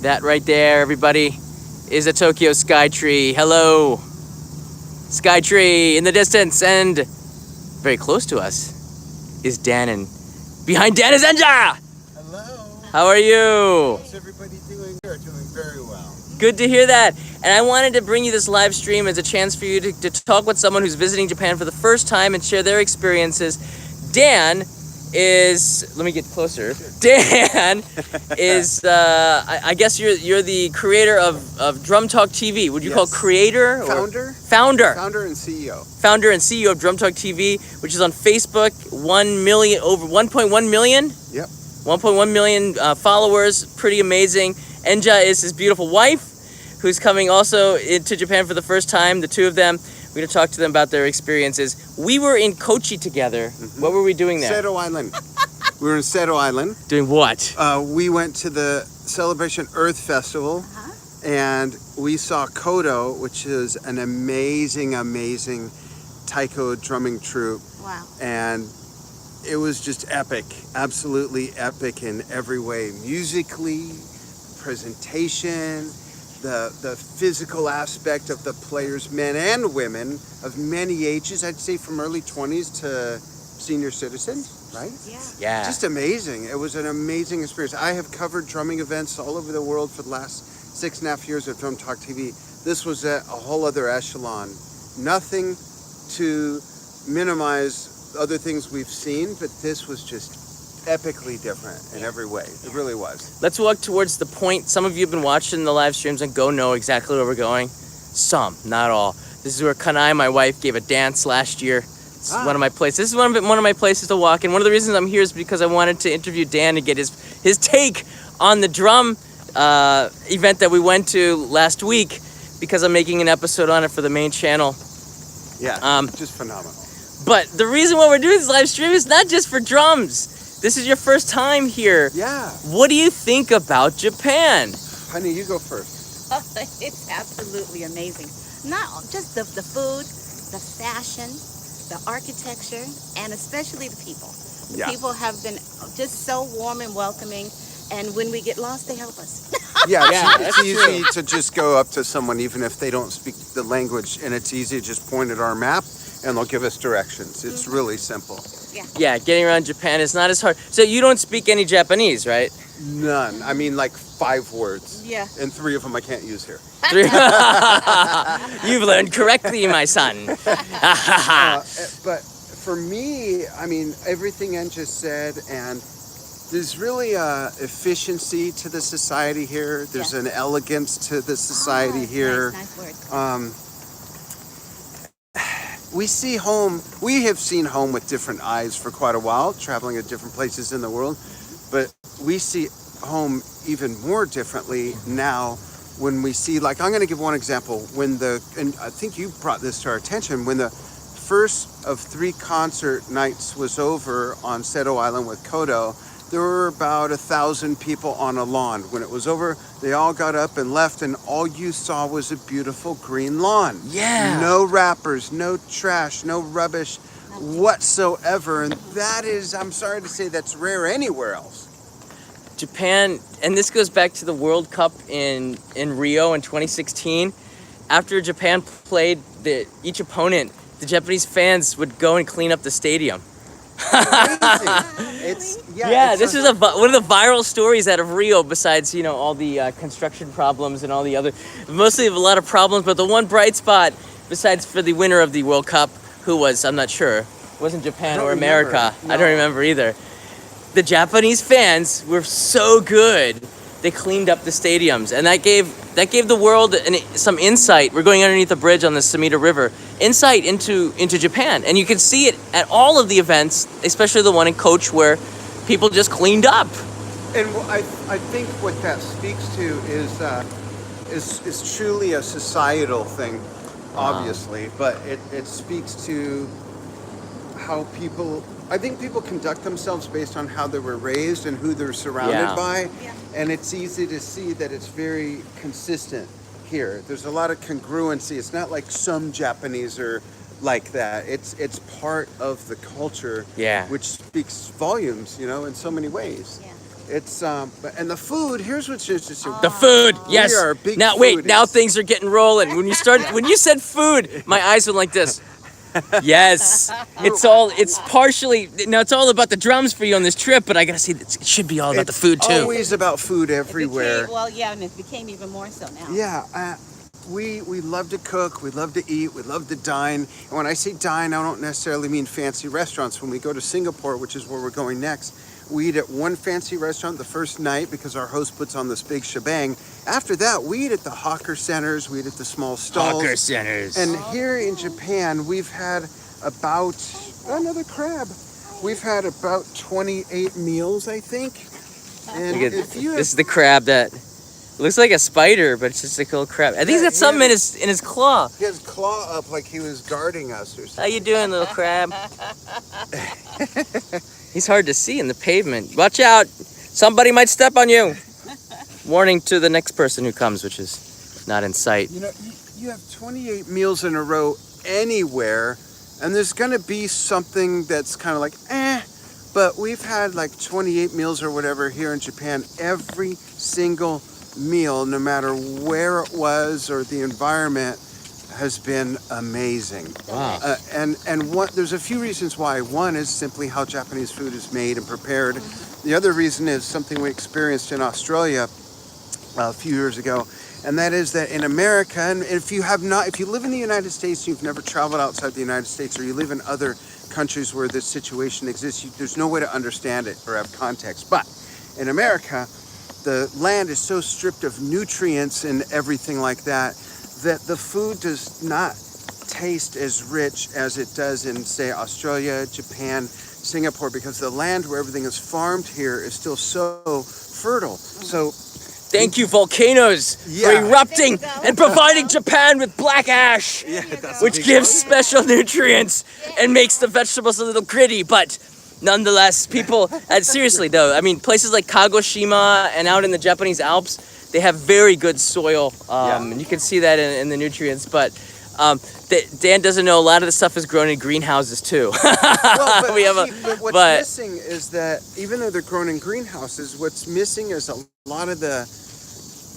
That right there, everybody, is a Tokyo Skytree. Hello. Skytree in the distance, and very close to us is Dan, and behind Dan is Enja! Hello. How are you? How's everybody doing? You're doing very well. Good to hear that. And I wanted to bring you this live stream as a chance for you to talk with someone who's visiting Japan for the first time and share their experiences. Dan is, let me get closer. Dan is, I guess you're the creator of Drum Talk TV. Would you call creator? Founder? Founder. Founder and CEO. Founder and CEO of Drum Talk TV, which is on Facebook. 1 million, over 1.1 million? Yep. 1.1 million followers. Pretty amazing. Enja is his beautiful wife, who's coming also into Japan for the first time. The two of them, we're going to talk to them about their experiences. We were in Kochi together. Mm-hmm. What were we doing there? Sado Island. We were in Sado Island. Doing what? We went to the Celebration Earth Festival, and we saw Kodo, which is an amazing, amazing taiko drumming troupe. Wow. And it was just epic, absolutely epic in every way. Musically, presentation, the physical aspect of the players, men and women of many ages, I'd say from early 20s to senior citizens, right? Yeah. Just amazing. It was an amazing experience. I have covered drumming events all over the world for the last 6.5 years of Drum Talk TV. This was a whole other echelon. Nothing to minimize other things we've seen, but this was just epically different in every way. It really was. Let's walk towards the point. Some of you have been watching the live streams and go know exactly where we're going. Some, not all. This is where Kanai, my wife, gave a dance last year. It's one of my places. This is one of my places to walk. And one of the reasons I'm here is because I wanted to interview Dan to get his take on the drum event that we went to last week, because I'm making an episode on it for the main channel. Yeah, just phenomenal. But the reason why we're doing this live stream is not just for drums. This is your first time here. Yeah. What do you think about Japan? Honey, you go first. Oh, it's absolutely amazing. Not just the food, the fashion, the architecture, and especially the people. The people have been just so warm and welcoming, and when we get lost, they help us. Yeah, it's easy to just go up to someone even if they don't speak the language, and it's easy to just point at our map and they'll give us directions. It's really simple. Yeah, getting around Japan is not as hard. So you don't speak any Japanese, right? None. I mean, like 5 words. Yeah. And 3 of them I can't use here. You've learned correctly, my son. But for me, I mean, everything Enja said, and there's really a efficiency to the society here. There's an elegance to the society here. Nice word. We have seen home with different eyes for quite a while, traveling to different places in the world, but we see home even more differently now when we see, like, I'm going to give one example. And I think you brought this to our attention, when the first of 3 concert nights was over on Sado Island with Kodo, there were about 1,000 people on a lawn. When it was over, they all got up and left, and all you saw was a beautiful green lawn. Yeah. No wrappers, no trash, no rubbish whatsoever. And that is, I'm sorry to say, that's rare anywhere else. Japan, and this goes back to the World Cup in Rio in 2016. After Japan played each opponent, the Japanese fans would go and clean up the stadium. This is one of the viral stories out of Rio, besides, all the construction problems and all the other, mostly a lot of problems, but the one bright spot, besides for the winner of the World Cup, who was, I'm not sure, wasn't Japan or America. No. I don't remember either. The Japanese fans were so good, they cleaned up the stadiums, and that gave the world some insight. We're going underneath the bridge on the Sumida River. Insight into Japan, and you can see it at all of the events, especially the one in Kochi where people just cleaned up. And I think what that speaks to is truly a societal thing, obviously, but it speaks to how people conduct themselves based on how they were raised and who they're surrounded by. Yeah. And it's easy to see that it's very consistent here. There's a lot of congruency. It's not like some Japanese are like that. It's part of the culture, which speaks volumes, in so many ways. Yeah. It's and the food. Here's what's interesting. The food, yes. We are big Now wait, now foodies. things are getting rolling. When you said food, my eyes went like this. Yes, it's partially, now it's all about the drums for you on this trip, but I gotta say, it should be all about the food too. Always about food everywhere. And it became even more so now. Yeah, we love to cook, we love to eat, we love to dine. And when I say dine, I don't necessarily mean fancy restaurants. When we go to Singapore, which is where we're going next, we eat at one fancy restaurant the first night because our host puts on this big shebang. After that, we eat at the hawker centers, we eat at the small stalls. Hawker centers. And here in Japan, we've had about, another crab, we've had about 28 meals, I think. And Look at, if you this is the crab that looks like a spider, but it's just a little crab. I think he's got something in his claw. he has claw up like he was guarding us or How something. you doing, little crab? He's hard to see in the pavement. Watch out! Somebody might step on you. Warning to the next person who comes, which is not in sight. You know, you have 28 meals in a row anywhere, and there's going to be something that's kind of like, but we've had like 28 meals or whatever here in Japan. Every single meal, no matter where it was or the environment, has been amazing. Wow. There's a few reasons why. One is simply how Japanese food is made and prepared. The other reason is something we experienced in Australia a few years ago, and that is that in America, and if you live in the United States, you've never traveled outside the United States, or you live in other countries where this situation exists, there's no way to understand it or have context. But in America, the land is so stripped of nutrients and everything like that, that the food does not taste as rich as it does in, say, Australia, Japan, Singapore, because the land where everything is farmed here is still so fertile. So Thank you, volcanoes, for erupting and providing Japan with black ash, which gives special nutrients and makes the vegetables a little gritty. But nonetheless, people, seriously though, I mean, places like Kagoshima and out in the Japanese Alps, they have very good soil, and you can see that in the nutrients. But Dan doesn't know a lot of the stuff is grown in greenhouses too. But what's missing is that even though they're grown in greenhouses, what's missing is a lot of the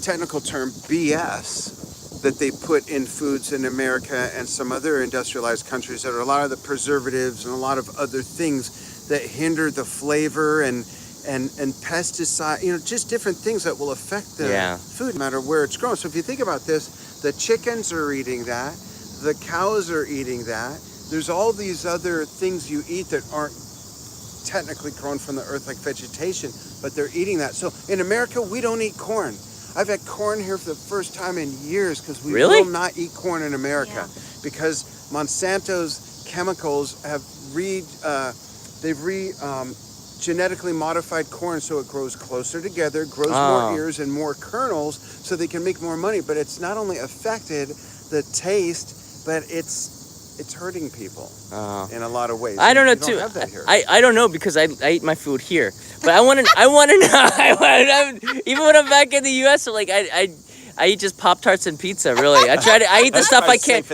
technical term BS that they put in foods in America and some other industrialized countries, that are a lot of the preservatives and a lot of other things that hinder the flavor and pesticide, just different things that will affect the food no matter where it's grown. So if you think about this, the chickens are eating that, the cows are eating that, there's all these other things you eat that aren't technically grown from the earth like vegetation, but they're eating that. So in America, we don't eat corn. I've had corn here for the first time in years because we will not eat corn in America because Monsanto's chemicals have genetically modified corn so it grows closer together, grows more ears and more kernels so they can make more money. But it's not only affected the taste, but it's hurting people in a lot of ways. I don't know too. Have that here. I don't know because I eat my food here, but I want to know. Even when I'm back in the U.S., like I eat just Pop-Tarts and pizza. Really, I eat the stuff I can't.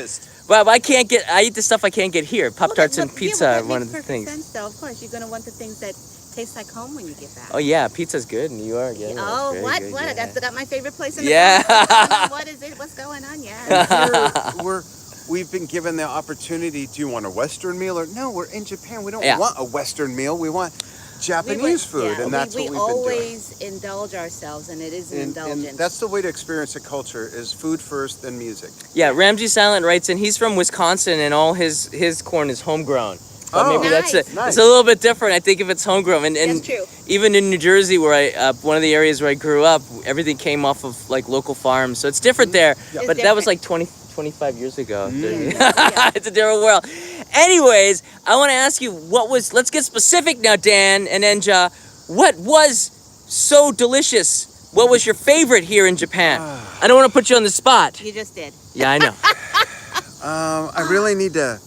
Well, I eat the stuff I can't get here. Pop-Tarts and pizza are one of the things. Sense, though. Of course, you're gonna want the things that taste like home when you get back. Oh yeah, pizza's good in New York. Yeah, oh, what? Good, what? Yeah. I got my favorite place in the world. What is it? What's going on? Yeah. We've been given the opportunity. Do you want a Western meal or no? We're in Japan. We don't want a Western meal. We want Japanese food, and that's what we've been doing. We always indulge ourselves, and it is an indulgence. And that's the way to experience a culture: is food first, then music. Yeah, Ramsey Silent writes in. He's from Wisconsin, and all his corn is homegrown. But maybe that's it. Nice. It's a little bit different, I think, if it's homegrown. And that's true. Even in New Jersey, where one of the areas where I grew up, everything came off of like local farms, so it's different there. Yeah. But that was like 25 years ago. It's a different world. Anyways, I want to ask you, let's get specific now, Dan and Enja. What was so delicious? What was your favorite here in Japan? I don't want to put you on the spot. You just did. Yeah, I know. I really need to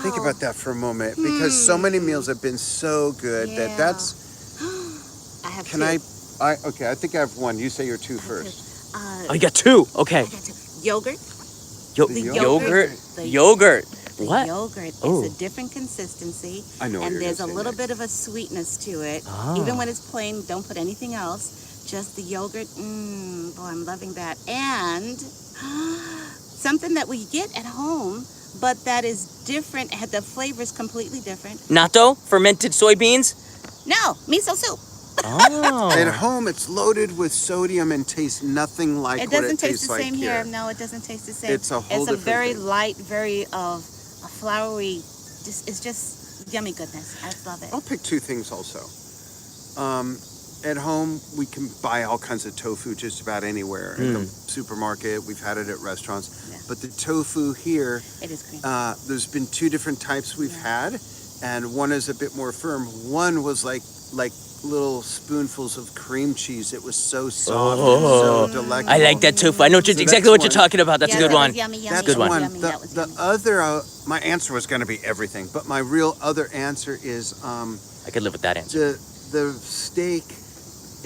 think about that for a moment because so many meals have been so good that's. I have two. I think I have one. You say your two first. You got two. Okay. I got two. Yogurt. Yogurt. The What? yogurt Oh. is a different consistency. I know what And you're there's a gonna say little next. bit of a sweetness to it. Ah. Even when it's plain, don't put anything else. Just the yogurt. Boy, I'm loving that. And something that we get at home, but that is different. The flavor is completely different. Natto, fermented soybeans. No, miso soup. Oh. At home, it's loaded with sodium and tastes nothing like It what doesn't it taste tastes the like same here. No, it doesn't taste the same. It's a whole different very thing. light, very a floury. It's just yummy goodness. I love it. I'll pick two things also. At home, we can buy all kinds of tofu just about anywhere. In the supermarket, we've had it at restaurants. Yeah. But the tofu here, It is creamy. there's been two different types we've had, and one is a bit more firm. One was like little spoonfuls of cream cheese. It was so soft and so delectable. I like that tofu. I know So exactly that's what you're one. talking about. That's a good that one. was yummy, yummy, That's good one. yummy, one. yummy. The, That was the yummy. other, my answer was going to be everything, but my real other answer is I could live with that answer. the steak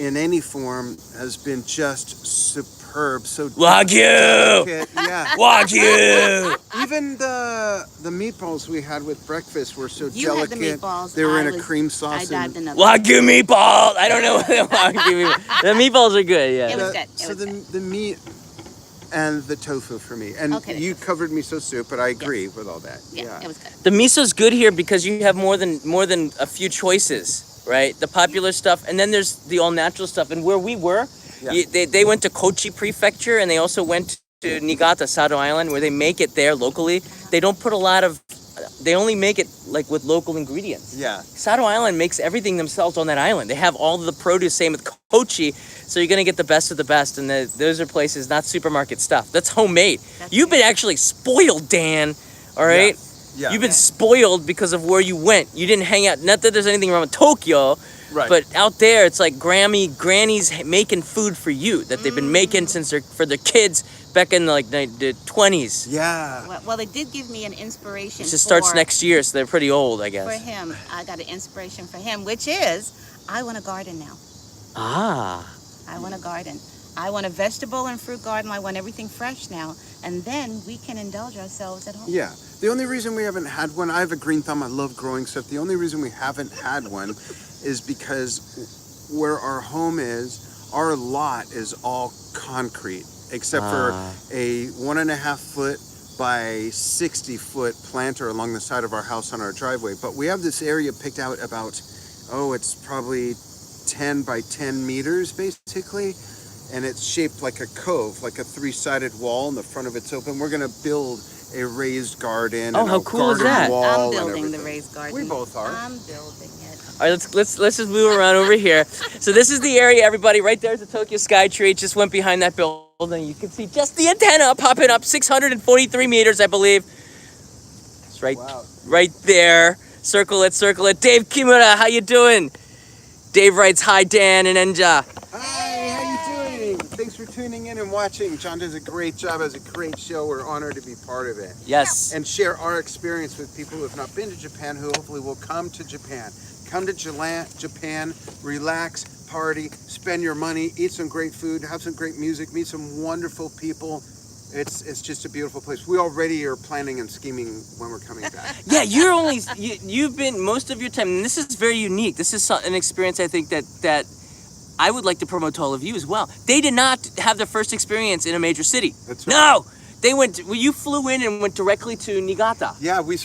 in any form has been just superb. So Wagyu! delicate, yeah. Wagyu! Even the meatballs we had with breakfast were so You had the delicate. meatballs. They were in I a was- cream I sauce. dived in the Wagyu meatball. I don't know what the Wagyu meatballs. The meatballs are good. Yeah. It was good. It So was the good. the meat and the tofu for me. And Okay, the you tofu. covered miso soup, but I agree with all that. Yeah, it was good. The miso's good here because you have more than a few choices, right? The popular stuff, and then there's the all natural stuff. And where we were, Yeah. they went to Kochi Prefecture, and they also went to Niigata, Sado Island, where they make it there locally. They don't put a lot of. They only make it like with local ingredients. Yeah. Sado Island makes everything themselves on that island. They have all of the produce, same with Kochi, so you're gonna get the best of the best. And those are places, not supermarket stuff. That's homemade. That's You've good. been actually spoiled, Dan. All right. Yeah. You've been spoiled because of where you went. You didn't hang out. Not that there's anything wrong with Tokyo, Right. but out there it's like grannies making food for you that they've been making since for their kids back in like the 20s. Yeah. Well, it did give me an inspiration. It just starts for- next year, so they're pretty old, I For guess. him, I got an inspiration for him, which is I want a garden now. Ah. I want a garden. I want a vegetable and fruit garden. I want everything fresh now. And then we can indulge ourselves at home. Yeah. The only reason we haven't had one, I have a green thumb, I love growing stuff. The only reason we haven't had one is because where our home is, our lot is all concrete, except for a 1.5 foot by 60 foot planter along the side of our house on our driveway. But we have this area picked out about, it's probably 10 by 10 meters basically. And it's shaped like a cove, like a 3-sided wall, and the front of it's open. We're gonna build a raised garden. Oh, and how a cool is garden that? wall I'm and building the everything. raised garden. We both are. I'm building it. All right, let's just move around over here. So this is the area, everybody. Right there's the Tokyo Skytree. It just went behind that building. You can see just the antenna popping up, 643 meters, I believe. It's right there. Circle it, circle it. Dave Kimura, how you doing? Dave writes, hi, Dan and Enja. Hi, how you doing? Thanks for tuning in and watching. John does a great job, has a great show. We're honored to be part of it. Yes. And share our experience with people who have not been to Japan, who hopefully will come to Japan. Come to Japan, relax, party, spend your money, eat some great food, have some great music, meet some wonderful people. It's just a beautiful place. We already are planning and scheming when we're coming back. Yeah, you've been most of your time, and this is very unique. This is an experience I think that I would like to promote to all of you as well. They did not have their first experience in a major city. That's right. No, they you flew in and went directly to Niigata. Yeah, we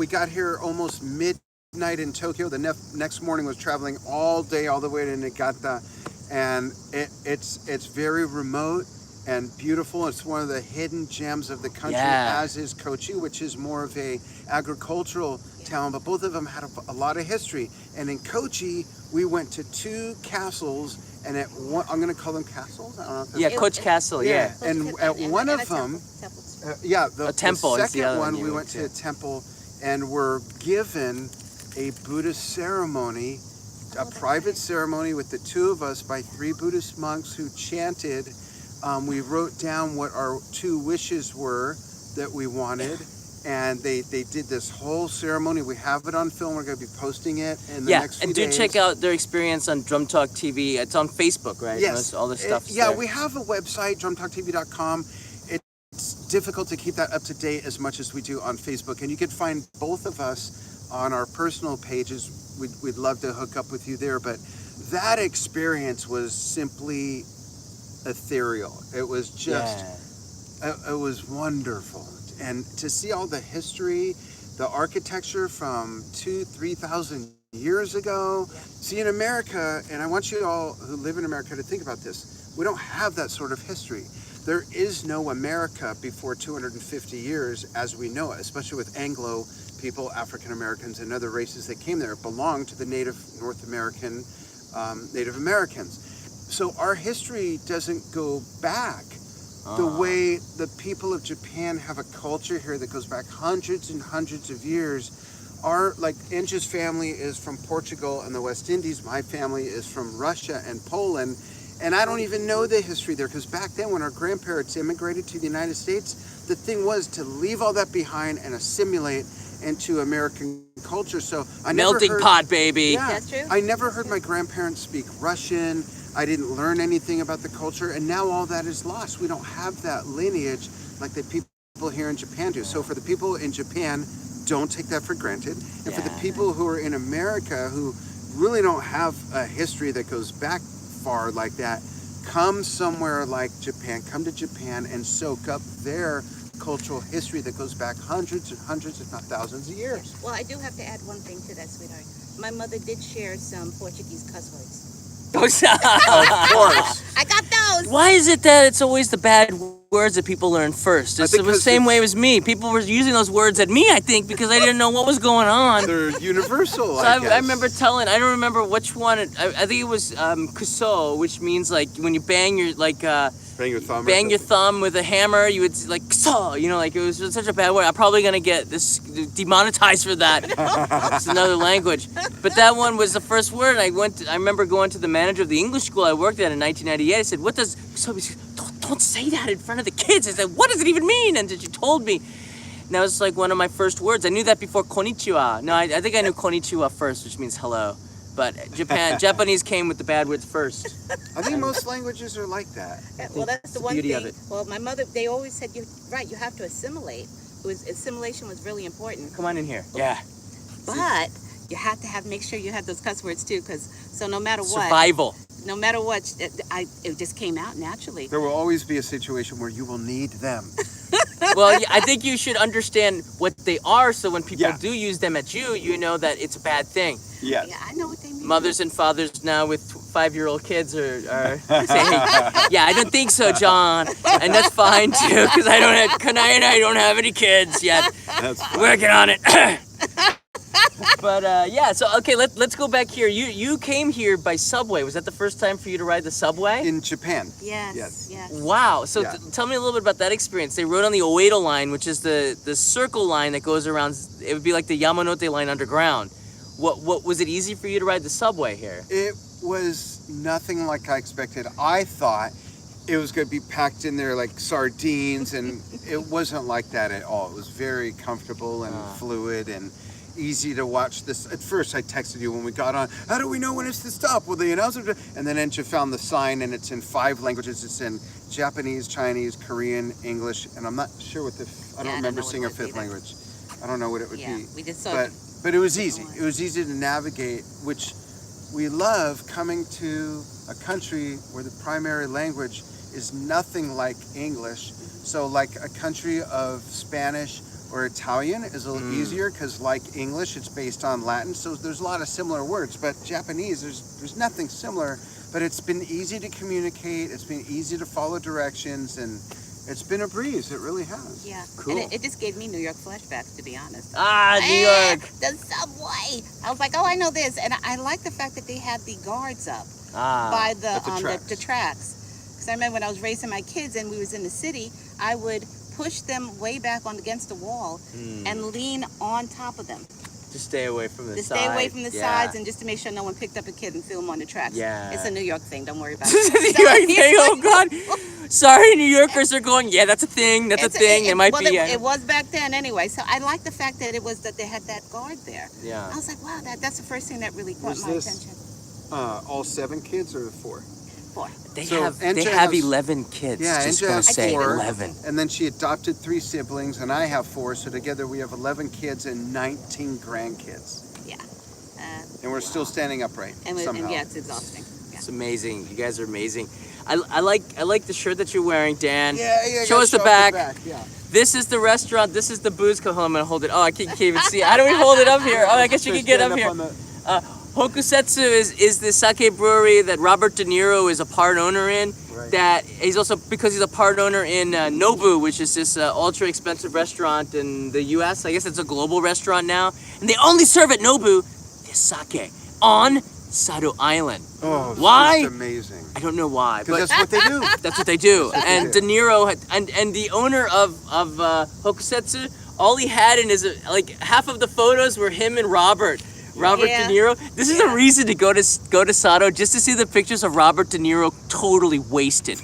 got here almost midnight in Tokyo. The next morning was traveling all day, all the way to Niigata. And it's very remote and beautiful. It's one of the hidden gems of the country, as is Kochi, which is more of a agricultural town, but both of them had a lot of history. And in Kochi, we went to 2 castles, and at one, I'm going to call them castles. I don't know if Yeah, Kochi Castle. Yeah. And at one of them, the temple is the second other one, one you we went went to a temple and were given a Buddhist ceremony, a private ceremony with the 2 of us by 3 Buddhist monks who chanted. We wrote down what our 2 wishes were that we wanted, and they did this whole ceremony. We have it on film. We're going to be posting it in the next few and do days. check out their experience on Drum Talk TV. It's on Facebook, right? Yes. All the stuff. Yeah, we have a website, drumtalktv.com. It's difficult to keep that up to date as much as we do on Facebook. And you can find both of us on our personal pages. We'd love to hook up with you there. But that experience was simply ethereal. It was just, it was wonderful. And to see all the history, the architecture from 3,000 years ago. See, in America, and I want you all who live in America to think about this, we don't have that sort of history. There is no America before 250 years as we know it, especially with Anglo people, African Americans, and other races that came there. It belonged to the native North American, Native Americans. So our history doesn't go back the way the people of Japan have a culture here that goes back hundreds and hundreds of years. Angie's family is from Portugal and the West Indies. My family is from Russia and Poland. And I don't even know the history there, because back then when our grandparents immigrated to the United States, the thing was to leave all that behind and assimilate into American culture. So I melting never heard, pot, baby. Yeah, That's true. I never heard my grandparents speak Russian. I didn't learn anything about the culture, and now all that is lost. We don't have that lineage like the people here in Japan do. So for the people in Japan, don't take that for granted. And for the people who are in America who really don't have a history that goes back far like that, come somewhere like Japan, come to Japan and soak up their cultural history that goes back hundreds and hundreds, if not thousands of years. Well, I do have to add one thing to that, sweetheart. My mother did share some Portuguese cuss words. Of course. I got those. Why is it that it's always the bad words that people learn first? It's the same way as me. People were using those words at me, I think, because I didn't know what was going on. They're universal, So I remember telling, I don't remember which one, I think it was kuso, which means like when you bang your, Bang your thumb. bang your thumb with a hammer, you would like kuso, you know, like it was such a bad word. I'm probably gonna get this demonetized for that. It's another language. But that one was the first word, and I remember going to the manager of the English school I worked at in 1998. I said, what does kuso mean? She said, don't say that in front of the kids. I said, what does it even mean? And she told me. And that was like one of my first words. I knew that before konnichiwa. No, I think I knew konnichiwa first, which means hello. But Japanese came with the bad words first. I think most languages are like that. Well, that's the one beauty thing. of it. Well, my mother, they always said, you have to assimilate. Assimilation was really important. Come on in here. Yeah. But you have to make sure you have those cuss words too, so no matter what. Survival. No matter what, it just came out naturally. There will always be a situation where you will need them. Well, I think you should understand what they are, so when people Yeah. do use them at you, you know that it's a bad thing. Yes. Yeah, I know what they mean. Mothers and fathers now with 5-year-old kids are saying, yeah, I don't think so, John. And that's fine, too, because I don't have any kids yet. That's fine. Working on it. But, yeah, so, okay, let's go back here. You came here by subway. Was that the first time for you to ride the subway? In Japan. Yes. Wow. So Yeah. tell me a little bit about that experience. They rode on the Oedo line, which is the circle line that goes around. It would be like the Yamanote line underground. What was it easy for you to ride the subway here? It was nothing like I expected. I thought it was going to be packed in there like sardines, and it wasn't like that at all. It was very comfortable and fluid and easy to watch this. At first, I texted you when we got on, how do we know when it's to stop? Well, the announcer, and then Encha found the sign, and it's in 5 languages. It's in Japanese, Chinese, Korean, English, and I'm not sure what I don't remember seeing a 5th language. I don't know what it would be. We just saw But it was easy. It was easy to navigate, which we love coming to a country where the primary language is nothing like English. So like a country of Spanish or Italian is a little easier because like English, it's based on Latin. So there's a lot of similar words, but Japanese, there's nothing similar, but it's been easy to communicate. It's been easy to follow directions, and it's been a breeze. It really has. Yeah. Cool. And it just gave me New York flashbacks, to be honest. New York. The subway. I was like, oh, I know this. And I like the fact that they had the guards up by the tracks. Because I remember when I was raising my kids and we was in the city, I would push them way back against the wall and lean on top of them. To stay away from the To side. stay away from the sides and just to make sure no one picked up a kid and threw him on the tracks. Yeah. It's a New York thing. Don't worry about New it. York thing, oh God. Sorry, New Yorkers are going, yeah, that's a thing, that's a thing. It might be. It was back then anyway. So I like the fact that that they had that guard there. Yeah. I was like, wow, that's the first thing that really caught Was my this- attention. All 7 kids or 4? 4. They So have Anja 11 kids. Yeah, just Anja gonna has say 4, 11. and then she adopted 3 siblings, and I have 4. So together we have 11 kids and 19 grandkids. Yeah. And we're still standing upright somehow. And yeah, it's exhausting. Yeah. It's amazing. You guys are amazing. I like the shirt that you're wearing, Dan. Yeah. Show us the back. Yeah. This is the restaurant. This is the booze. Hold on, I'm gonna hold it. Oh, I can't even see it. How do we hold it up here? Oh, I guess you can get up here. Hokusetsu is the sake brewery that Robert De Niro is a part owner in. Right. That he's also, because he's a part owner in Nobu, which is this ultra expensive restaurant in the U.S. I guess it's a global restaurant now, and they only serve at Nobu this sake on Sado Island. Oh, why? It's amazing. I don't know why, but Because that's what they do. that's what they do. That's what And they De do. Niro and the owner of Hokusetsu, all he had in his like half of the photos were him and Robert Yeah. De Niro. This is a reason to go to Sado, just to see the pictures of Robert De Niro totally wasted.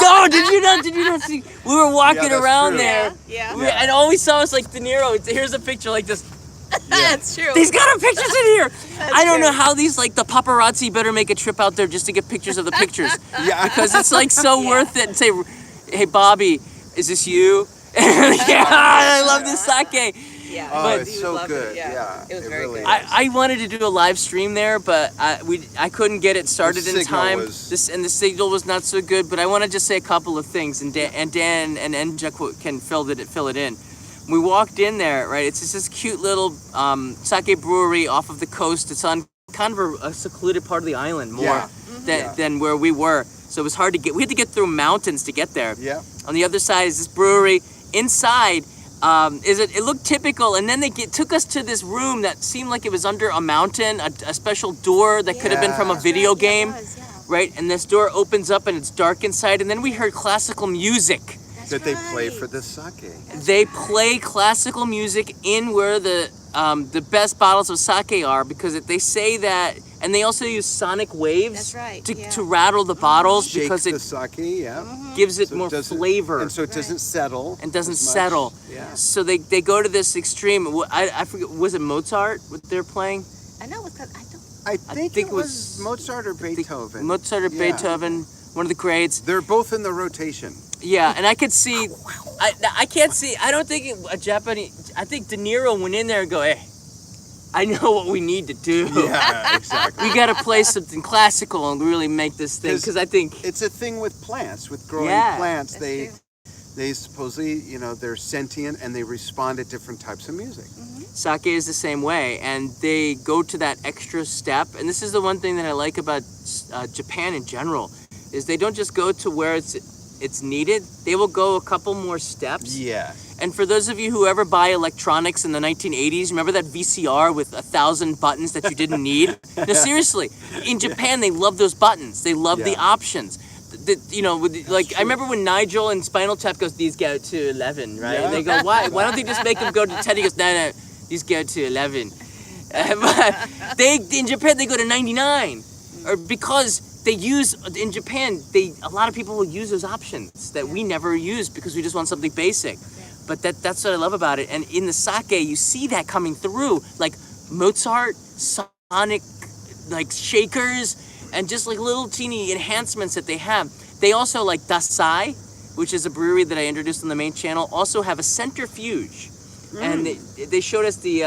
No, did you not see? We were walking that's around true. there. Yeah. And all we saw was like De Niro. Here's a picture like this. That's true. He's got our pictures in here. I don't true. know how these, like, the paparazzi better make a trip out there just to get pictures of the pictures. Yeah. Because it's like so Yeah. worth it. And say, hey, Bobby, is this you? Yeah, I love this sake. Yeah. Oh, But- it's He so loved good. it, yeah. It was very really good. is. I wanted to do a live stream there, but I couldn't get it started The in signal time. was- The signal was not so good. But I want to just say a couple of things, and Dan and Enja can fill it in. We walked in there, right? It's just this cute little sake brewery off of the coast. It's on kind of a secluded part of the island more Yeah. than where we were. So it was hard to get. We had to get through mountains to get there. Yeah. On the other side is this brewery. Inside, it looked typical, and then they took us to this room that seemed like it was under a mountain, a special door that could have been from a Yeah. video Yeah, it game, was, yeah. right? And this door opens up and it's dark inside, and then we heard classical music. That's That they play right. for the sake. They play classical music in where the best bottles of sake are, because they say that, and they also use sonic waves That's right, to, yeah. to rattle the bottles Shake because the it sake, yeah. gives it So more doesn't- flavor And so it doesn't settle. and doesn't as much. settle. Yeah. So they go to this extreme. I forget, was it Mozart what they're playing? I know it's 'cause I don't. I think think it it was was- Mozart or Beethoven. Mozart or Yeah. Beethoven, one of the greats. They're both in the rotation. Yeah, and I could see, I can't see, I don't think a Japanese, I think De Niro went in there and go, hey, I know what we need to do. Yeah, exactly. We got to play something classical and really make this thing, because I think, It's a thing with plants, with growing Yeah. plants. That's They true. they supposedly, they're sentient and they respond to different types of music. sake is the same way, and they go to that extra step. And this is the one thing that I like about Japan in general, is they don't just go to where it's needed. They will go a couple more steps. Yeah. And for those of you who ever buy electronics in the 1980s, remember that VCR with 1,000 buttons that you didn't need? No, seriously. In Japan, they love those buttons. They love the Yeah. options. I remember when Nigel in Spinal Tap goes, these go to 11, right? Yeah. And they go, why? Why don't they just make them go to 10? He goes, no, these go to 11. But in Japan, they go to 99. Or because they use, in Japan, a lot of people will use those options that we never use because we just want something basic. But that's what I love about it. And in the sake, you see that coming through, like Mozart, sonic, like shakers, and just like little teeny enhancements that they have. They also, like Dasai, which is a brewery that I introduced on the main channel, also have a centrifuge. And they showed us the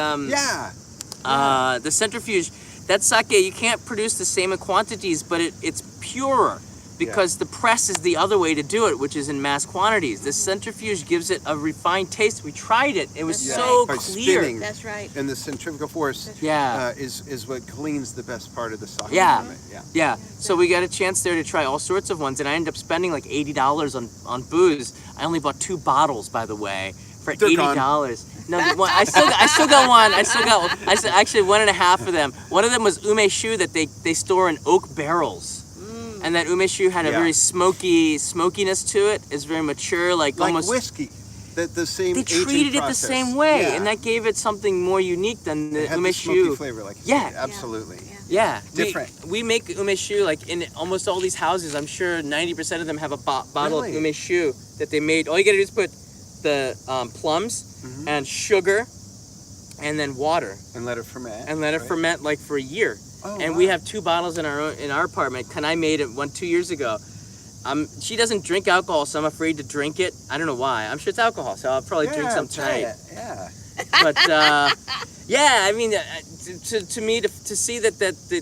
the centrifuge. That sake, you can't produce the same in quantities, but it's purer because the press is the other way to do it, which is in mass quantities. The centrifuge gives it a refined taste. We tried it. It was That's so By clear. spinning. That's right. And the centrifugal force Yeah. is what cleans the best part of the sake. Yeah. from it. Yeah. Yeah, so we got a chance there to try all sorts of ones, and I ended up spending like $80 on booze. I only bought 2 bottles, by the way, for They're $80. No, I still got one. Actually 1.5 of them. One of them was umeshu that they store in oak barrels. And that umeshu had a very smokiness to it. It's very mature, like almost whiskey. The same. they aging treated it the process. same way, Yeah. and that gave it something more unique than the It had the smoky umeshu. flavor, like you Yeah. said. Absolutely. Yeah, Different. We make umeshu like in almost all these houses. I'm sure 90% of them have a bottle Really? of umeshu that they made. All you gotta do is put the plums and sugar, and then water, And let it ferment. and let it right? ferment like for a year. Oh, and wow. we have 2 bottles in our apartment. Kanai made it 2 years ago. She doesn't drink alcohol, so I'm afraid to drink it. I don't know why. I'm sure it's alcohol, so I'll probably drink some try tonight. it. Yeah. But yeah, I mean, to me, to see that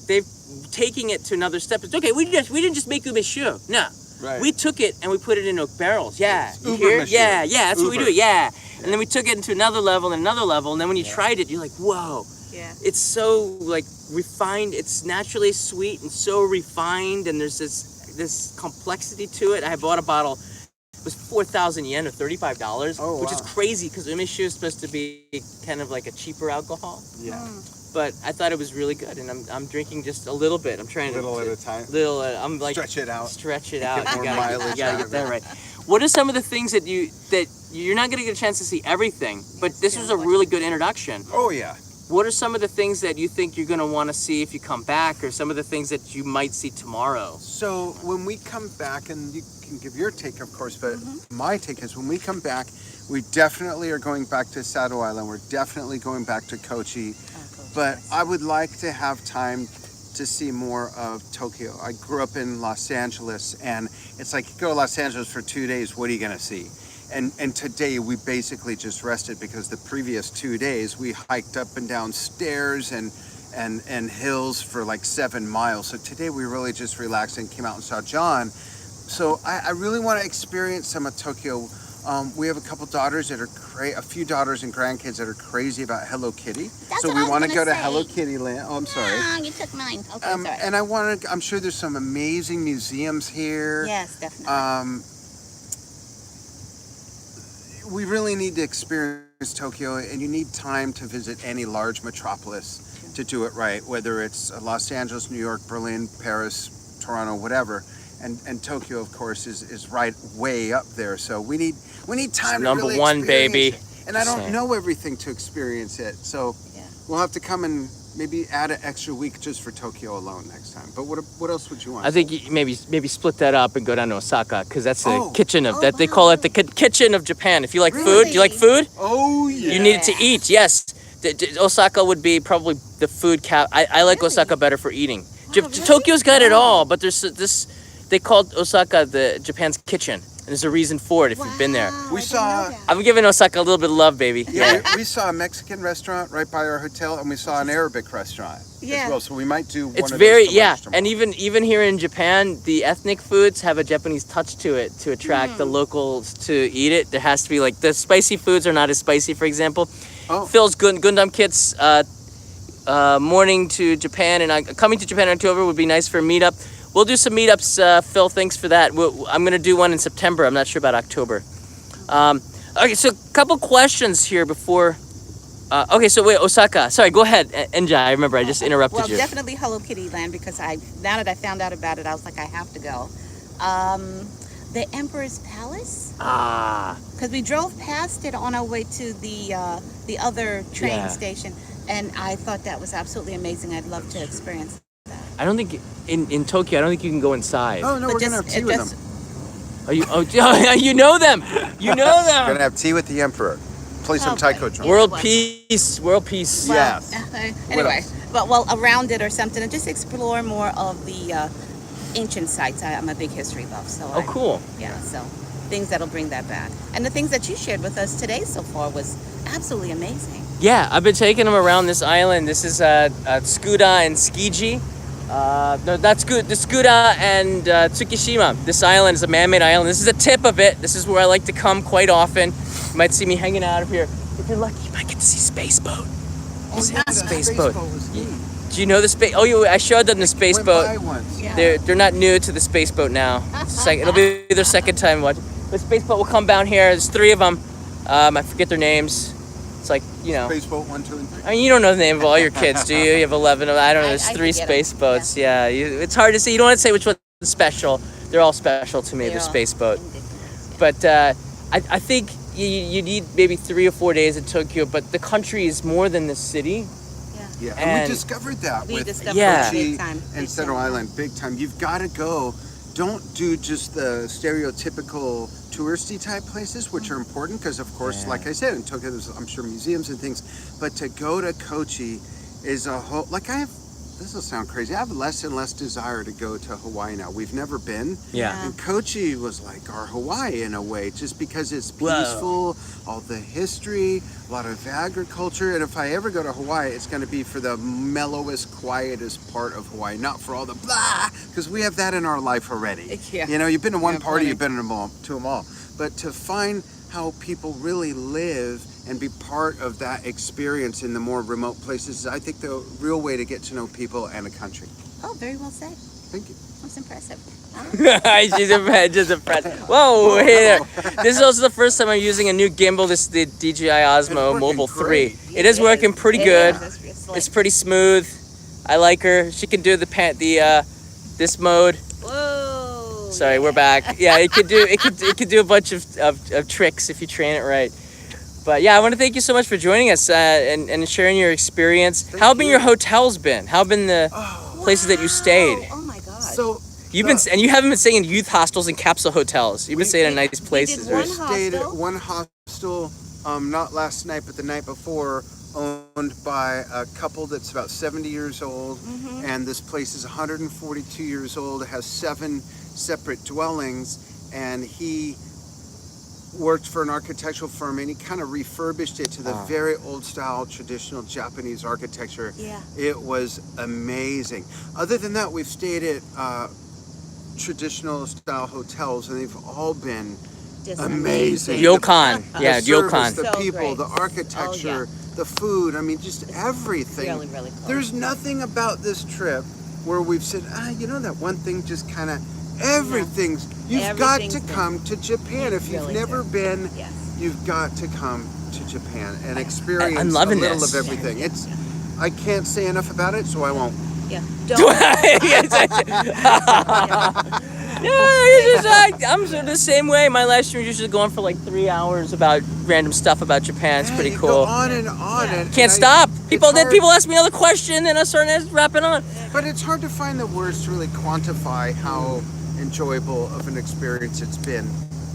they've taking it to another step. It's okay. We didn't just make monsieur. No, Right. we took it and we put it in oak barrels. Yeah, It's you uber hear? monsieur. Yeah, that's what we Uber. do. Yeah, and then we took it into another level and another level, and then when you tried it, you're like, whoa. Yeah. It's so like refined. It's naturally sweet and so refined, and there's this complexity to it. I bought a bottle. It was 4,000 yen or $35, Oh, which is wow. crazy because monsieur is supposed to be kind of like a cheaper alcohol. Yeah. But I thought it was really good, and I'm drinking just a little bit. I'm trying Little to at a time. Little. I'm like Stretch it out. Stretch it out. Get more You gotta mileage get out of that it. right. What are some of the things that you're not gonna get a chance to see everything? But this was a really good introduction. Oh yeah. What are some of the things that you think you're gonna want to see if you come back, or some of the things that you might see tomorrow? So when we come back, and you can give your take, of course, but my take is when we come back, we definitely are going back to Sado Island. We're definitely going back to Kochi. But I would like to have time to see more of Tokyo. I grew up in Los Angeles, and it's like, you go to Los Angeles for 2 days, what are you gonna see? And today we basically just rested because the previous 2 days we hiked up and down stairs and hills for like 7 miles. So today we really just relaxed and came out and saw John. So I really want to experience some of Tokyo. We have a couple daughters that are a few daughters and grandkids that are crazy about Hello Kitty. That's So what we I was want to gonna go to say. Hello Kitty Land. Oh, I'm sorry. Ah, you took mine. Okay, sorry. And I'm sure there's some amazing museums here. Yes, definitely. We really need to experience Tokyo, and you need time to visit any large metropolis to do it right, whether it's Los Angeles, New York, Berlin, Paris, Toronto, whatever. And Tokyo, of course, is right way up there. So we need time to Number really one, experience baby. it. And I don't Same. know everything to experience it. So Yeah. we'll have to come and maybe add an extra week just for Tokyo alone next time. But what else would you want? I think you maybe split that up and go down to Osaka, because that's the Oh. kitchen of Oh, that they wow. call it the kitchen of Japan. If you like food, Really? do you like food? Oh yeah. You need to eat. Yes, Osaka would be probably the food cap. I like Really? Osaka better for eating. really? Tokyo's got it all, but there's this. They called Osaka the Japan's kitchen, and there's a reason for it if you've been there. Wow, We I didn't saw- know that. I'm giving Osaka a little bit of love, baby. Yeah, we saw a Mexican restaurant right by our hotel, and we saw an Arabic restaurant Yeah. as well. So we might do one It's of very those for lunch tomorrow. and even here in Japan, the ethnic foods have a Japanese touch to it to attract the locals to eat it. There has to be like the spicy foods are not as spicy, for example. Oh. Phil's Gundam Kits morning to Japan and coming to Japan in October would be nice for a meetup. We'll do some meetups, Phil. Thanks for that. I'm gonna do one in September. I'm not sure about October. Okay, so a couple questions here before. Okay, so wait, Osaka. Sorry, go ahead, Enja. I remember I just interrupted Well, you. definitely Hello Kitty Land, because now that I found out about it, I was like, I have to go. The Emperor's Palace, Ah, because we drove past it on our way to the other train Yeah. station, and I thought that was absolutely amazing. I'd love to experience. I don't think in Tokyo. I don't think you can go inside. Oh no, But we're gonna just- have tea it with just- them. Oh, you know them. You know Gonna them. have tea with the Emperor. Play some Okay. taiko drum. World peace. World peace. Well, Yes. Anyway, else? but around it or something, and just explore more of the ancient sites. I'm a big history buff, so Oh, cool. Yeah, so things that'll bring that back, and the things that you shared with us today so far was absolutely amazing. Yeah, I've been taking them around this island. This is Tsukuda and Tsukiji. No, that's good. The Tsukuda and Tsukishima. This island is a man-made island. This is the tip of it. This is where I like to come quite often. You might see me hanging out of here. If you're lucky, you might get to see Space Boat. See the space boat. was neat. Do you know the space? Oh, I showed them the space Went boat. by once. Yeah. They're not new to the space boat now. It'll be their second time watching. The space boat will come down here. There's 3 of them. I forget their names. It's like, Space boat 1, 2, and 3. I mean, you don't know the name of all your kids, do you? You have 11 of them. I don't know. There's I 3 forget 'em. space boats. Yeah, it's hard to say. You don't want to say which one's special. They're all special to me, the They're all space boat. indigenous. But I think you need maybe 3 or 4 days in Tokyo, but the country is more than the city. Yeah, and And- we discovered that We with discovered Yeah. that Kochi big time. and big Sado time. Island, big time. You've got to go. Don't do just the stereotypical touristy type places, which are important because, of course, Yeah. like I said, in Tokyo, there's, I'm sure, museums and things. But to go to Kochi is a whole, like I have this will sound crazy. I have less and less desire to go to Hawaii now. We've never been. Yeah. And Kochi was like our Hawaii in a way, just because it's Whoa. peaceful, all the history, a lot of agriculture. And if I ever go to Hawaii, it's going to be for the mellowest, quietest part of Hawaii, not for all the blah, because we have that in our life already. Yeah. You know, you've been to one Yeah, party, plenty. you've been to them all. But to find how people really live and be part of that experience in the more remote places is, I think, the real way to get to know people and a country. Oh, very well said. Thank you. That's impressive. She's impressed. Whoa, hey there. This is also the first time I'm using a new gimbal. This is the DJI Osmo It's working Mobile great. 3. It is working pretty good. That's real slick. It's pretty smooth. I like her. She can do this mode. Whoa. Sorry, we're back. Yeah, it could do a bunch of tricks if you train it right. But yeah, I want to thank you so much for joining us and sharing your experience. How have your hotels been? How have been the places that you stayed? Oh my God. So You haven't been staying in youth hostels and capsule hotels. You've been staying in nice places, did right? we one stayed at hostel? one hostel, not last night, but the night before, owned by a couple that's about 70 years old. Mm-hmm. And this place is 142 years old. It has 7 separate dwellings. And he worked for an architectural firm, and he kind of refurbished it to the very old style traditional Japanese architecture. Yeah. It was amazing. Other than that, we've stayed at traditional style hotels, and they've all been Just amazing. Ryokan. Yeah, The service, ryokan. the So people, great. the architecture, the food. I mean, just everything. Really, really cool. There's nothing about this trip where we've said, you know, that one thing just kind of, everything's, you've got to Everything's come to Japan. If you've really never do. been, Yes. you've got to come to Japan and experience I'm loving a little this. of everything. It's, I can't say enough about it, so I won't. Yeah. I'm sort of the same way. My live stream usually go on for like 3 hours about random stuff about Japan. It's Yeah, pretty you cool. Go on and on. And Can't I- stop. People it's hard- people ask me another question, and I start wrapping on. But it's hard to find the words to really quantify how enjoyable of an experience it's been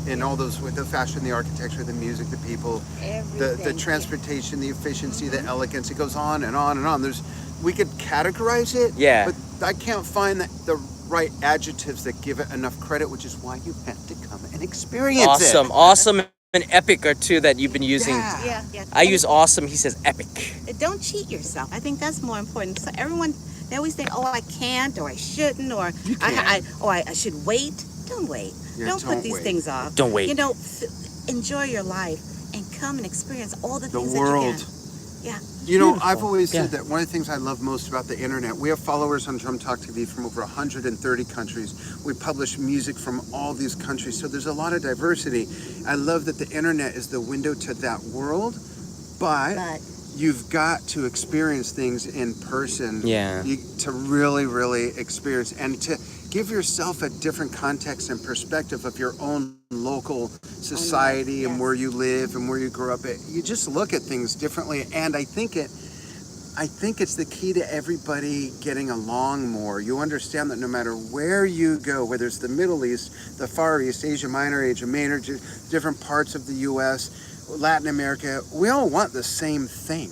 in all those, with the fashion, the architecture, the music, the people, the Everything. transportation, the efficiency, the elegance. It goes on and on and on. We could categorize it, Yeah. but I can't find the right adjectives that give it enough credit, which is why you have to come and experience it. Awesome, and epic are two that you've been using. Yeah. Yeah. I use awesome. He says epic. Don't cheat yourself. I think that's more important. So everyone, they always think, oh, I can't, or I shouldn't, or You can. I should wait. Don't wait. Yeah, don't don't put these wait. things off. Don't wait. You know, enjoy your life and come and experience all the The things world. that you can. Yeah. You know, Beautiful. I've always Yeah. said that one of the things I love most about the internet, we have followers on Drum Talk TV from over 130 countries. We publish music from all these countries, so there's a lot of diversity. I love that the internet is the window to that world, but you've got to experience things in person Yeah. to really, really experience, and to give yourself a different context and perspective of your own local society and yes. where you live and where you grew up. You just look at things differently, and I think it's the key to everybody getting along more. You understand that no matter where you go, whether it's the Middle East, the Far East, Asia Minor, Asia Major, different parts of the U.S., Latin America, we all want the same thing.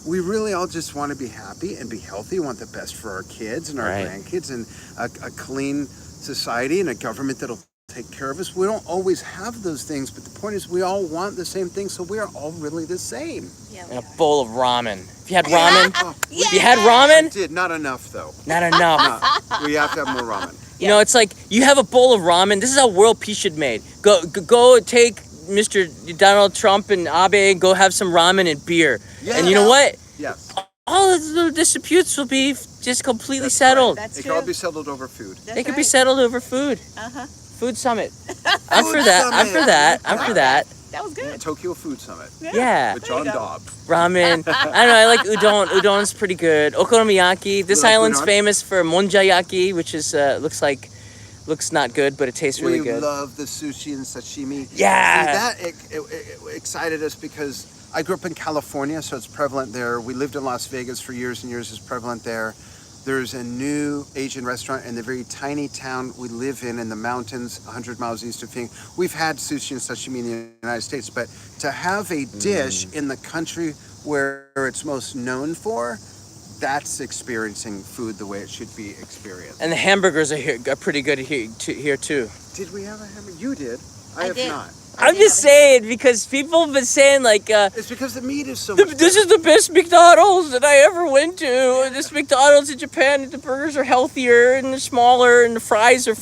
We really all just want to be happy and be healthy. We want the best for our kids and our Right. grandkids, and a clean society and a government that'll take care of us. We don't always have those things, but the point is we all want the same thing, so we are all really the same. Yeah. And a bowl of ramen. If you had ramen, Oh, if you had ramen, did not enough though. not enough. We have to have more ramen. You know, it's like you have a bowl of ramen. This is how world peace should be made. Go take Mr. Donald Trump and Abe and go have some ramen and beer. Yeah. And you know what? Yes. All of the disputes will be just completely That's settled. That's It true. can all be settled over food. That's They could be right. settled over food. Uh-huh. Food summit. I'm for Food that. I'm summit. for that. I'm for that. That was good. Tokyo Food Summit Yeah. with There you John go. Dobb. Ramen. I don't know. I like udon. Udon's pretty good. Okonomiyaki. This You like island's udon? famous for monjayaki, which is looks not good, but it tastes really We good. love the sushi and sashimi. Yeah. See, that it excited us because I grew up in California, so it's prevalent there. We lived in Las Vegas for years and years. It's prevalent there. There's a new Asian restaurant in the very tiny town we live in the mountains, 100 miles east of Phoenix. We've had sushi and sashimi in the United States, but to have a dish in the country where it's most known for, that's experiencing food the way it should be experienced. And the hamburgers are pretty good here too. Did we have a hamburger? You did. I have did. not. I'm just saying because people have been saying like It's because the meat is so much this is the best McDonald's that I ever went to. This McDonald's in Japan, the burgers are healthier and they're smaller and the fries are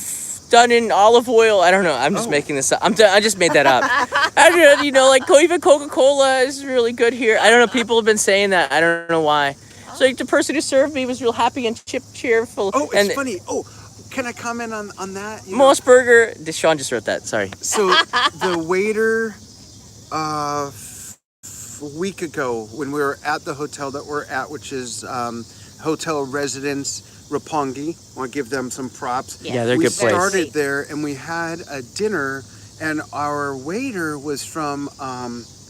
done in olive oil. I don't know. I'm just making this up. I just made that up. You know, like even Coca-Cola is really good here. I don't know. People have been saying that. I don't know why. So like, the person who served me was real happy and cheerful. Oh, it's funny. Oh, can I comment on that? You know, Moss Burger. Deshaun just wrote that. Sorry. So the waiter, a week ago when we were at the hotel that we're at, which is Hotel Residence Roppongi, I want to give them some props. Yeah, they're a good place. We started there and we had a dinner, and our waiter was from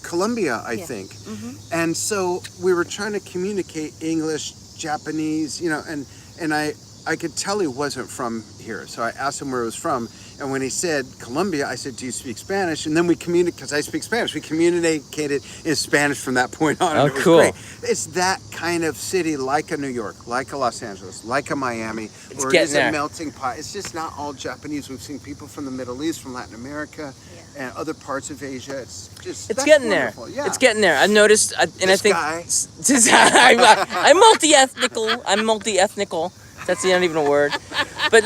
Colombia, I think. Mm-hmm. And so we were trying to communicate English, Japanese, you know, and I could tell he wasn't from here. So I asked him where he was from. And when he said Colombia, I said, do you speak Spanish? And then we communicated, because I speak Spanish, we communicated in Spanish from that point on. Oh, and it was cool. great. It's that kind of city, like a New York, like a Los Angeles, like a Miami, where it is there. a melting pot. It's just not all Japanese. We've seen people from the Middle East, from Latin America, and other parts of Asia. It's It's getting there. Yeah. It's getting there. I've noticed, and I think guy. I'm multi-ethnical. That's not even a word. But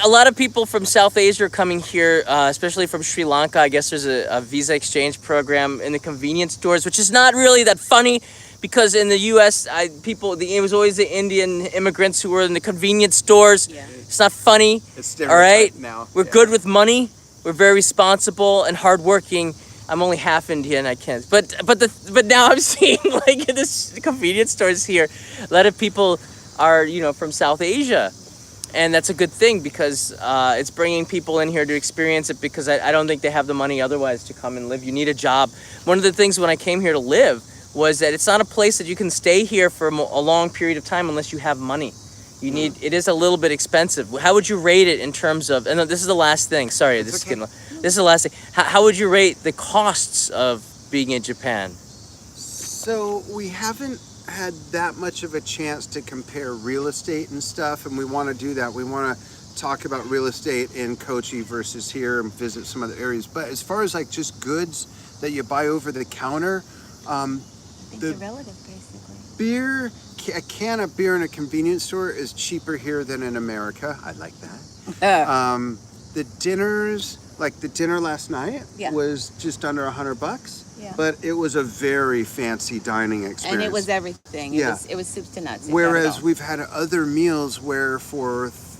a lot of people from South Asia are coming here, especially from Sri Lanka. I guess there's a visa exchange program in the convenience stores, which is not really that funny because in the U.S., it was always the Indian immigrants who were in the convenience stores. Yeah. It's not funny. It's All right? now. We're good with money. We're very responsible and hardworking. I'm only half Indian. I can't. But now I'm seeing like in this convenience stores here, a lot of people are from South Asia, and that's a good thing because it's bringing people in here to experience it because I don't think they have the money otherwise to come and live. You need a job. One of the things when I came here to live was that it's not a place that you can stay here for a long period of time unless you have money. It is a little bit expensive. How would you rate it in terms of, and this is the last thing, sorry, this is the last thing. How would you rate the costs of being in Japan? So we haven't had that much of a chance to compare real estate and stuff, and we want to do that. We want to talk about real estate in Kochi versus here and visit some other areas. But as far as like just goods that you buy over the counter, It's relative, basically. beer, a can of beer in a convenience store is cheaper here than in America. I like that. The dinners, like the dinner last night, was just under $100. Yeah. But it was a very fancy dining experience. And it was everything. It was soup to nuts. Whereas we've had other meals where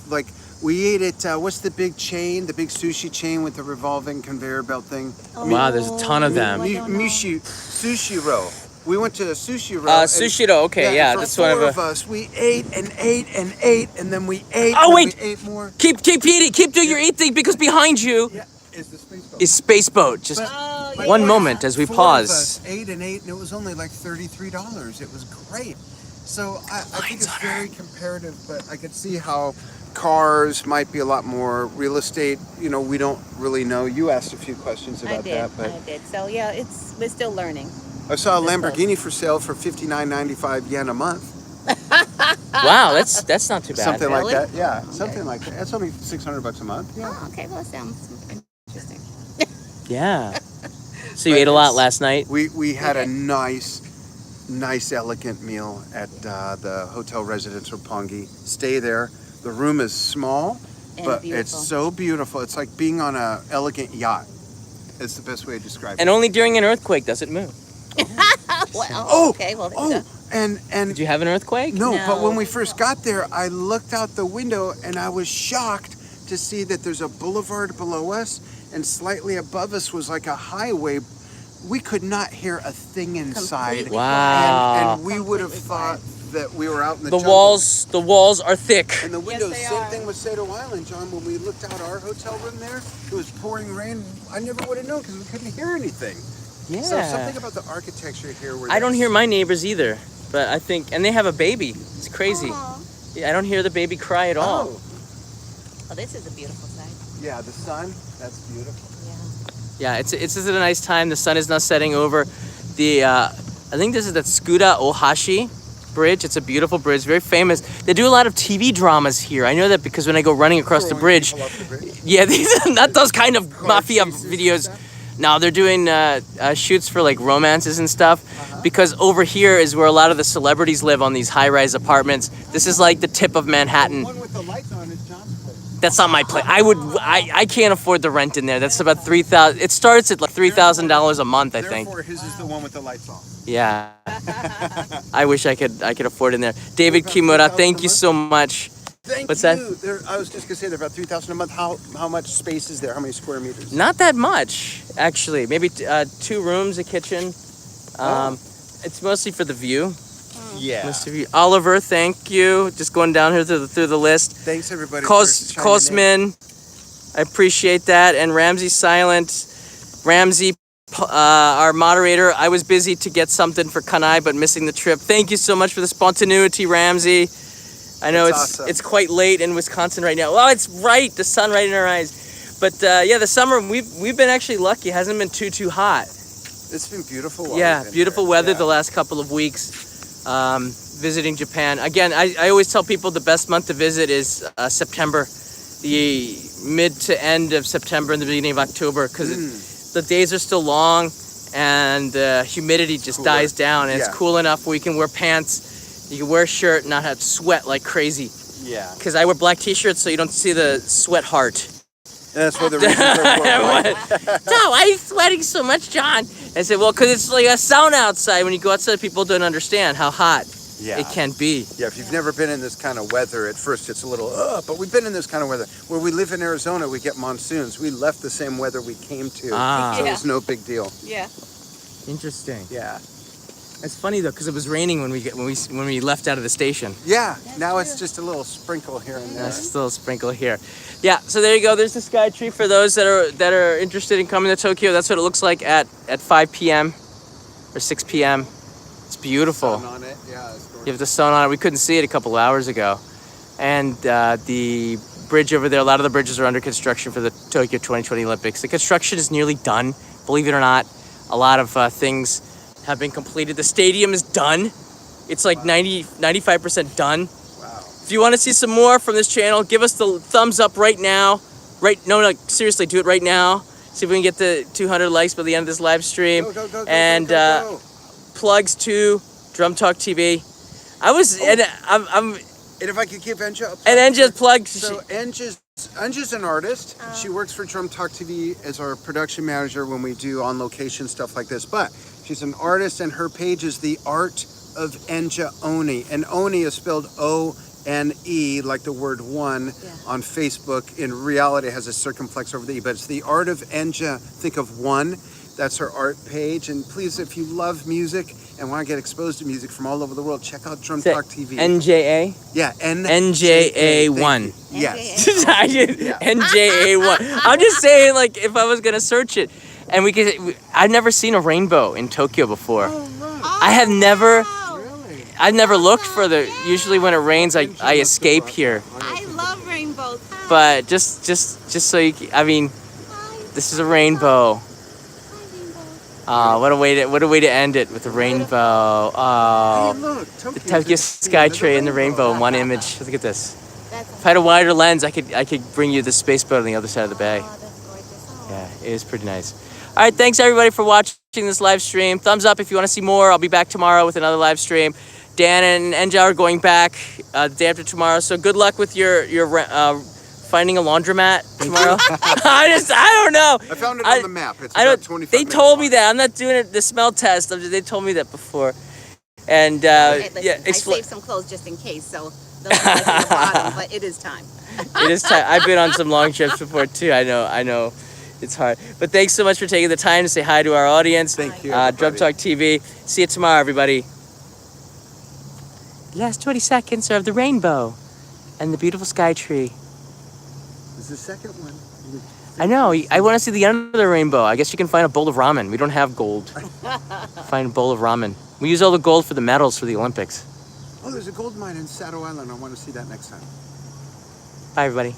like we ate at, what's the big chain, the big sushi chain with the revolving conveyor belt thing? Wow, there's a ton of them. Sushiro. We went to Sushiro. Sushiro, okay, yeah, for that's one of us. We ate and ate and ate, and then we ate. Oh, wait. We ate more. Keep eating. Keep doing your eating because behind you Is the space boat. is Space Boat. Just one moment as we Four pause. Of us ate and ate, and it was only like $33. It was great. So I think it's very comparative, but I could see how cars might be a lot more. Real estate, we don't really know. You asked a few questions about that, but I did. So yeah, we're still learning. I saw a Lamborghini for sale for $59.95 yen a month. Wow, that's not too bad. Something like Really? that. Yeah, something like that. That's only $600 a month. Yeah. Oh, okay. Well, that sounds interesting. Yeah. So you ate a lot last night? We had a nice, elegant meal at the Hotel Residence Roppongi. Stay there. The room is small, but beautiful. it's so beautiful. It's like being on an elegant yacht. It's the best way to describe And it. only during an earthquake does it move. Well, okay. Well, and Did you have an earthquake? no, but when No. we first got there, I looked out the window and I was shocked to see that there's a boulevard below us, and slightly above us was like a highway. We could not hear a thing inside. Completely Wow. And we would have thought that we were out in the The jungle. the walls are thick. And the windows, they same are. thing with Sado Island, John. When we looked out our hotel room there, it was pouring rain. I never would have known because we couldn't hear anything. Yeah. So something about the architecture here. Where I don't that's- hear my neighbors either, but I think, and they have a baby. It's crazy. Aw. Yeah, I don't hear the baby cry at all. Oh, Oh, this is a beautiful sight. yeah, the sun. That's beautiful. Yeah. Yeah, it's just a nice time. The sun is now setting over the. I think this is the Tsukuda Ohashi, bridge. It's a beautiful bridge, very famous. They do a lot of TV dramas here. I know that because when I go running across the bridge, yeah, not those kind of mafia videos. No, they're doing shoots for like romances and stuff. Because over here is where a lot of the celebrities live on these high-rise apartments. This is like the tip of Manhattan. The one with the lights on is John's place. That's not my place. I can't afford the rent in there. That's about $3,000. It starts at like $3,000 a month, I think. Therefore, his is the one with the lights on. Yeah. I wish I could afford it in there. David Kimura, thank you so much. What's that? I was just gonna say they're about $3,000 a month. How much space is there? How many square meters? Not that much, actually. Maybe 2 rooms, a kitchen. It's mostly for the view. Yeah. Oliver, thank you. Just going down here through the list. Thanks everybody. Cosmin, I appreciate that. And Ramsey Silent. Ramsey, our moderator. I was busy to get something for Kanai, but missing the trip. Thank you so much for the spontaneity, Ramsey. I know it's quite late in Wisconsin right now. Well, it's right, the sun right in our eyes. But yeah, the summer we've been actually lucky. It hasn't been too hot. It's been beautiful. Yeah, beautiful weather the last couple of weeks. Visiting Japan. Again, I always tell people the best month to visit is September. The mid to end of September and the beginning of October, because the days are still long and the humidity just dies down, and it's cool enough where you can wear pants, you can wear a shirt and not have to sweat like crazy. Yeah. Because I wear black t-shirts so you don't see the sweat heart. That's what the reason for No, why are you sweating so much, John? I said, well, because it's like a sauna outside. When you go outside, people don't understand how hot it can be. Yeah, if you've never been in this kind of weather, at first it's a little, but we've been in this kind of weather. Where we live in Arizona, we get monsoons. We left the same weather we came to, so it's no big deal. Yeah. Interesting. Yeah. It's funny though, because it was raining when we left out of the station. Yeah. Now it's just a little sprinkle here and there. That's just a little sprinkle here. Yeah. So there you go. There's the Skytree for those that are interested in coming to Tokyo. That's what it looks like at 5 p.m. or 6 p.m. It's beautiful. Sun on it. Yeah. You have the sun on it. We couldn't see it a couple of hours ago. And the bridge over there, a lot of the bridges are under construction for the Tokyo 2020 Olympics. The construction is nearly done, believe it or not. A lot of things have been completed. The stadium is done. It's like 95% done. Wow. If you want to see some more from this channel, give us the thumbs up right now. No, seriously, do it right now. See if we can get the 200 likes by the end of this live stream. Go. Plugs to Drum Talk TV. And if I could give Enja a plug. And Enja's plug. So Enja's an artist. She works for Drum Talk TV as our production manager when we do on location stuff like this. But she's an artist, and her page is The Art of Enja Oni. And Oni is spelled O-N-E, like the word one, on Facebook. In reality, it has a circumflex over the E, but it's The Art of Enja. Think of one. That's her art page. And please, if you love music and want to get exposed to music from all over the world, check out Drum Talk TV. NJA? Yeah, NJA1. Yes. NJA1. I'm just saying, like, if I was going to search it. And I've never seen a rainbow in Tokyo before. I've never looked for usually when it rains, I escape here. I love rainbows. But just so this is a rainbow. What a way to end it with a rainbow. Oh, hey, look, the Tokyo Skytree and the rainbow in one image. Look at this. If I had a wider lens, I could bring you the space boat on the other side of the bay. Oh, that's gorgeous. Yeah, it is pretty nice. All right, thanks everybody for watching this live stream. Thumbs up if you want to see more. I'll be back tomorrow with another live stream. Dan and Enja are going back the day after tomorrow. So good luck with your finding a laundromat tomorrow. I don't know. I found it on the map. It's about 25 They minutes told me long. that. I'm not doing the smell test. They told me that before. And Listen, I saved some clothes just in case, so those are like at the bottom, but it is time. It is time. I've been on some long trips before too. I know. It's hard. But thanks so much for taking the time to say hi to our audience. Thank you. Drum Talk TV. See you tomorrow, everybody. The last 20 seconds are of the rainbow and the beautiful Skytree. This is the second one. I know. I want to see the end of the rainbow. I guess you can find a bowl of ramen. We don't have gold. Find a bowl of ramen. We use all the gold for the medals for the Olympics. Oh, there's a gold mine in Sado Island. I want to see that next time. Bye, everybody.